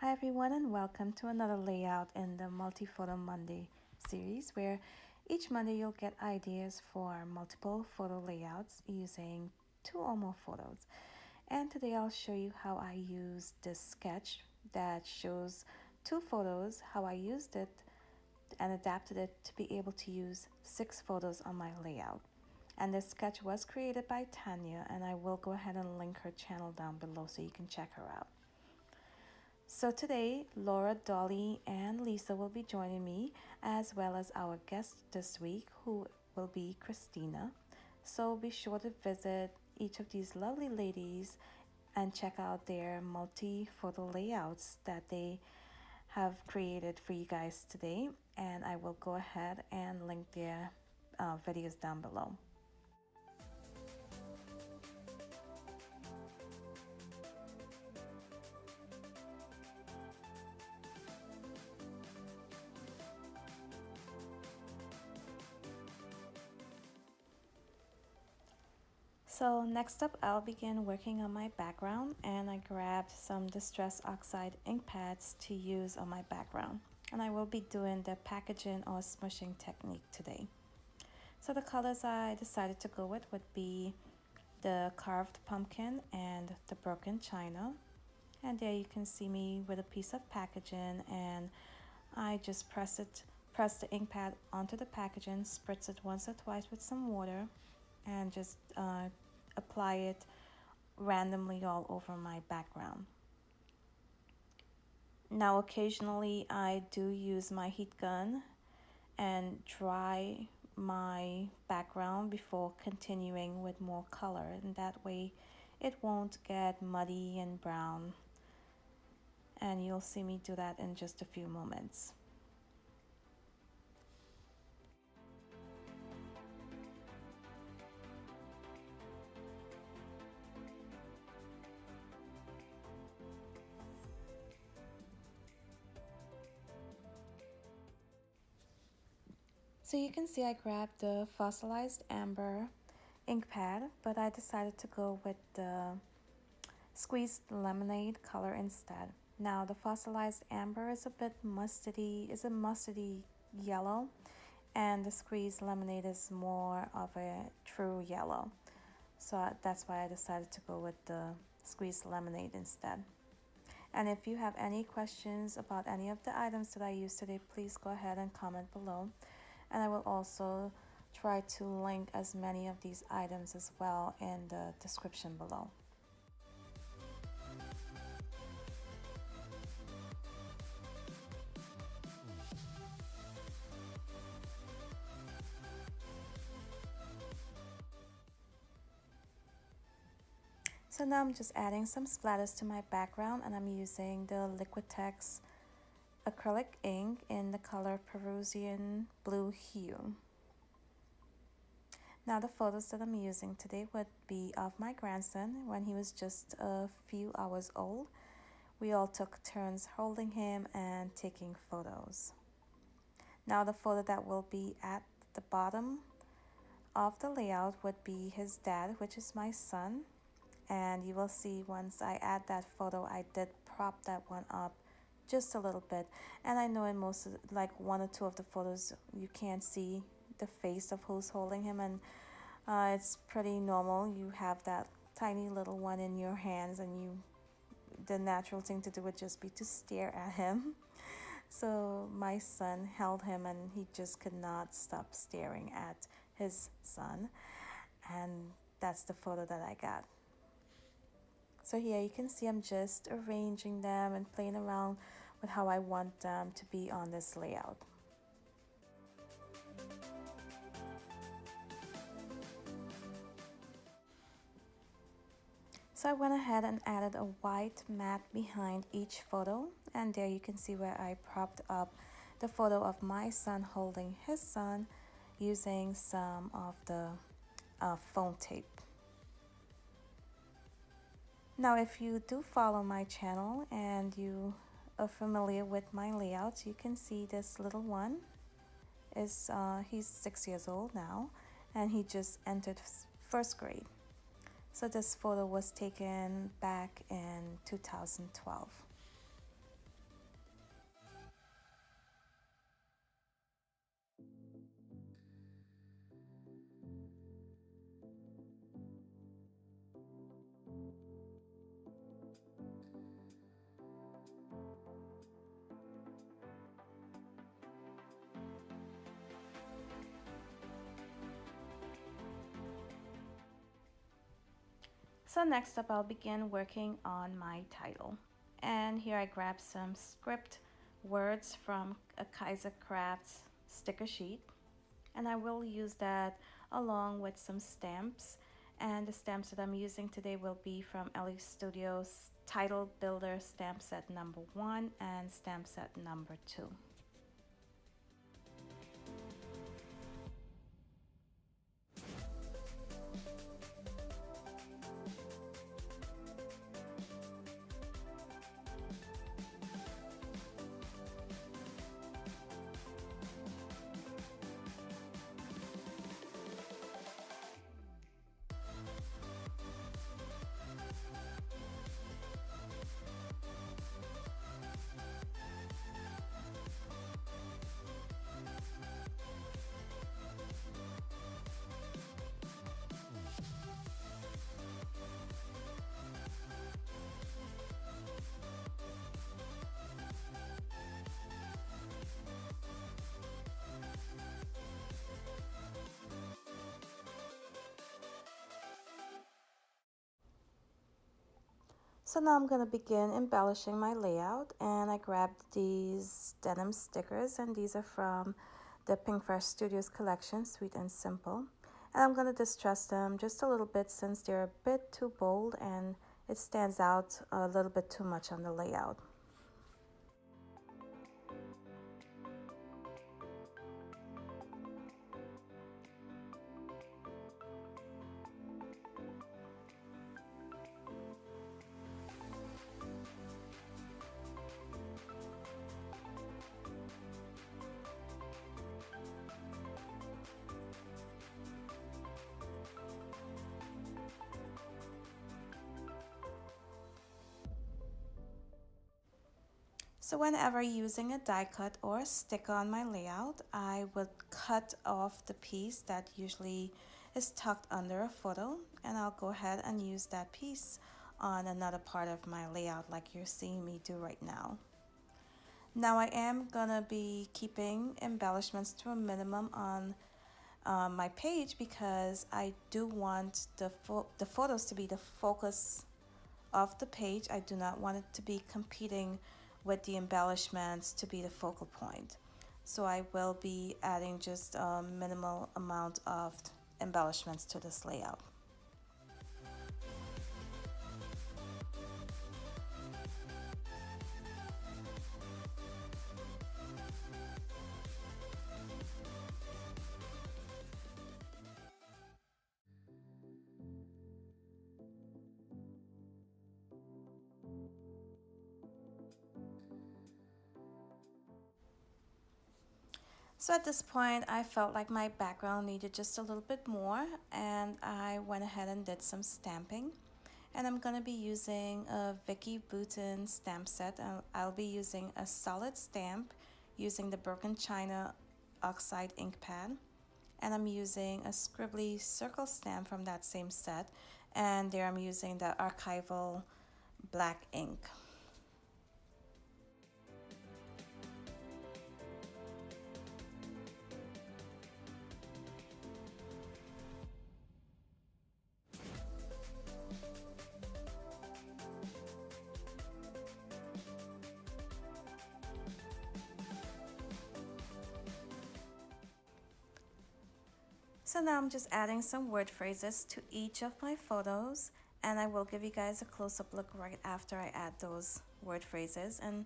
Hi everyone and welcome to another layout in the Multi-Photo Monday series where each Monday you'll get ideas for multiple photo layouts using 2 or more photos. And today I'll show you how I use this sketch that shows 2 photos, how I used it and adapted it to be able to use 6 photos on my layout. And this sketch was created by Tanya, and I will go ahead and link her channel down below so you can check her out. So today, Laura, Dollie, and Lisa will be joining me, as well as our guest this week, who will be Khristina. So be sure to visit each of these lovely ladies and check out their multi-photo layouts that they have created for you guys today. And I will go ahead and link their videos down below. So next up, I'll begin working on my background, and I grabbed some Distress Oxide Ink Pads to use on my background. And I will be doing the packaging or smushing technique today. So the colors I decided to go with would be the carved pumpkin and the broken china. And there you can see me with a piece of packaging, and I just press the ink pad onto the packaging, spritz it once or twice with some water, and just apply it randomly all over my background. Now occasionally I do use my heat gun and dry my background before continuing with more color, and that way it won't get muddy and brown, and you'll see me do that in just a few moments. So you can see I grabbed the fossilized amber ink pad, but I decided to go with the squeezed lemonade color instead. Now the fossilized amber is a bit mustardy, is a mustardy yellow, and the squeezed lemonade is more of a true yellow. So that's why I decided to go with the squeezed lemonade instead. And if you have any questions about any of the items that I used today, please go ahead and comment below. And I will also try to link as many of these items as well in the description below. So now I'm just adding some splatters to my background, and I'm using the Liquitex acrylic ink in the color Peruvian blue hue. Now the photos that I'm using today would be of my grandson when he was just a few hours old. We all took turns holding him and taking photos. Now the photo that will be at the bottom of the layout would be his dad, which is my son. And you will see once I add that photo, I did prop that one up just a little bit. And I know in most, like 1 or 2 of the photos, you can't see the face of who's holding him, and it's pretty normal. You have that tiny little one in your hands, and the natural thing to do would just be to stare at him. So my son held him, and he just could not stop staring at his son, and that's the photo that I got. So here you can see I'm just arranging them and playing around with how I want them to be on this layout. So I went ahead and added a white mat behind each photo, and there you can see where I propped up the photo of my son holding his son using some of the foam tape. Now if you do follow my channel and you are familiar with my layouts, you can see this little one is he's 6 years old now, and he just entered 1st grade. So this photo was taken back in 2012. So next up, I'll begin working on my title. And here I grabbed some script words from a Kaiser Crafts sticker sheet. And I will use that along with some stamps. And the stamps that I'm using today will be from Ellie Studios Title Builder stamp set number 1 and stamp set number 2. So now I'm going to begin embellishing my layout, and I grabbed these denim stickers, and these are from the Pinkfresh Studios collection, Sweet and Simple. And I'm going to distress them just a little bit since they're a bit too bold and it stands out a little bit too much on the layout. So whenever using a die cut or a sticker on my layout, I would cut off the piece that usually is tucked under a photo, and I'll go ahead and use that piece on another part of my layout like you're seeing me do right now. Now I am gonna be keeping embellishments to a minimum on my page because I do want the photos to be the focus of the page. I do not want it to be competing with the embellishments to be the focal point. So I will be adding just a minimal amount of embellishments to this layout. So at this point, I felt like my background needed just a little bit more, and I went ahead and did some stamping. And I'm going to be using a Vicki Boutin stamp set. I'll be using a solid stamp using the Broken China Oxide Ink Pad. And I'm using a scribbly circle stamp from that same set. And there I'm using the archival black ink. So now I'm just adding some word phrases to each of my photos, and I will give you guys a close-up look right after I add those word phrases. And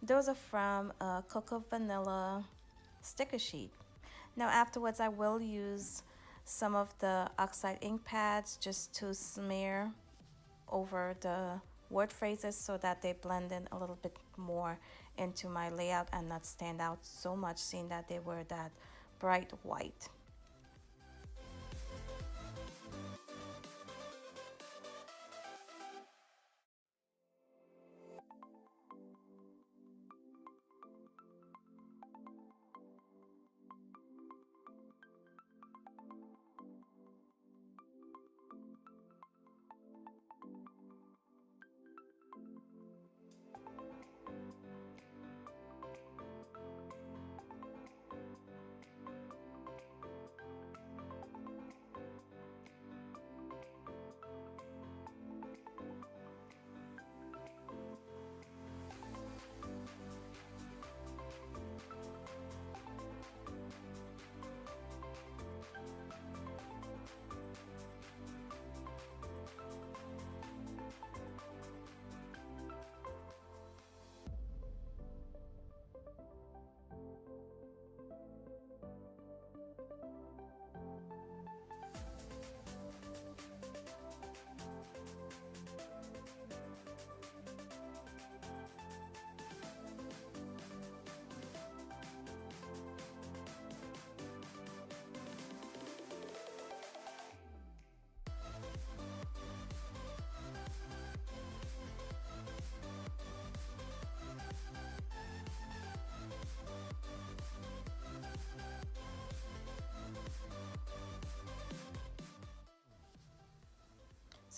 those are from a Cocoa Vanilla sticker sheet. Now afterwards I will use some of the Oxide ink pads just to smear over the word phrases so that they blend in a little bit more into my layout and not stand out so much, seeing that they were that bright white.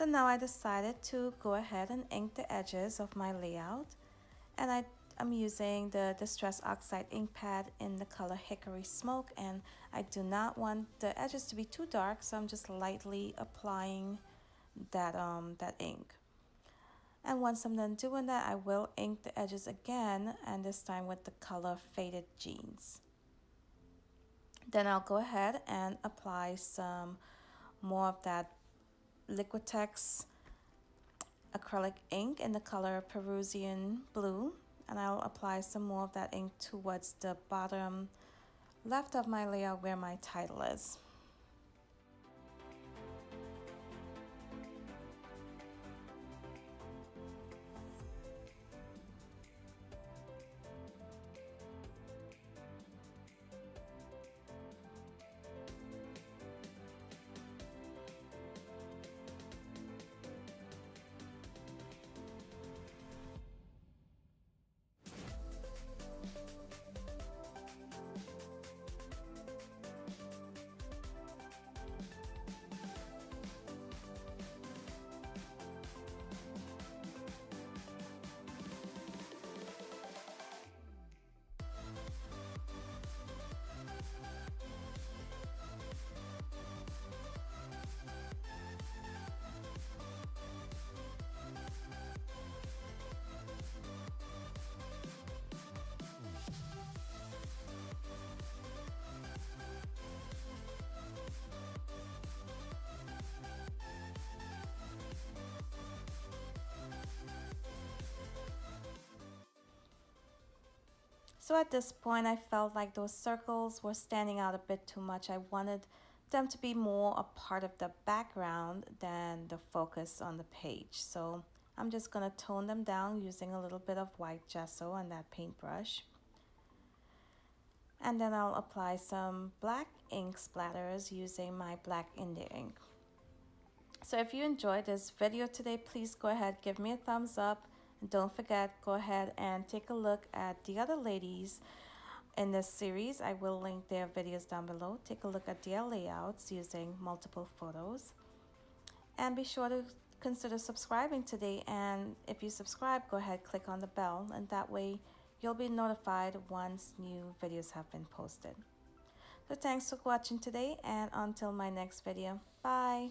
So now I decided to go ahead and ink the edges of my layout, and I'm using the Distress Oxide Ink Pad in the color Hickory Smoke, and I do not want the edges to be too dark, so I'm just lightly applying that ink. And once I'm done doing that, I will ink the edges again, and this time with the color Faded Jeans. Then I'll go ahead and apply some more of that Liquitex acrylic ink in the color Peruvian Blue, and I'll apply some more of that ink towards the bottom left of my layout where my title is. So at this point, I felt like those circles were standing out a bit too much. I wanted them to be more a part of the background than the focus on the page. So I'm just going to tone them down using a little bit of white gesso and that paintbrush. And then I'll apply some black ink splatters using my black India ink. So if you enjoyed this video today, please go ahead, give me a thumbs up. And don't forget, go ahead and take a look at the other ladies in this series. I will link their videos down below. Take a look at their layouts using multiple photos. And be sure to consider subscribing today. And if you subscribe, go ahead, click on the bell. And that way you'll be notified once new videos have been posted. So thanks for watching today, and until my next video, bye.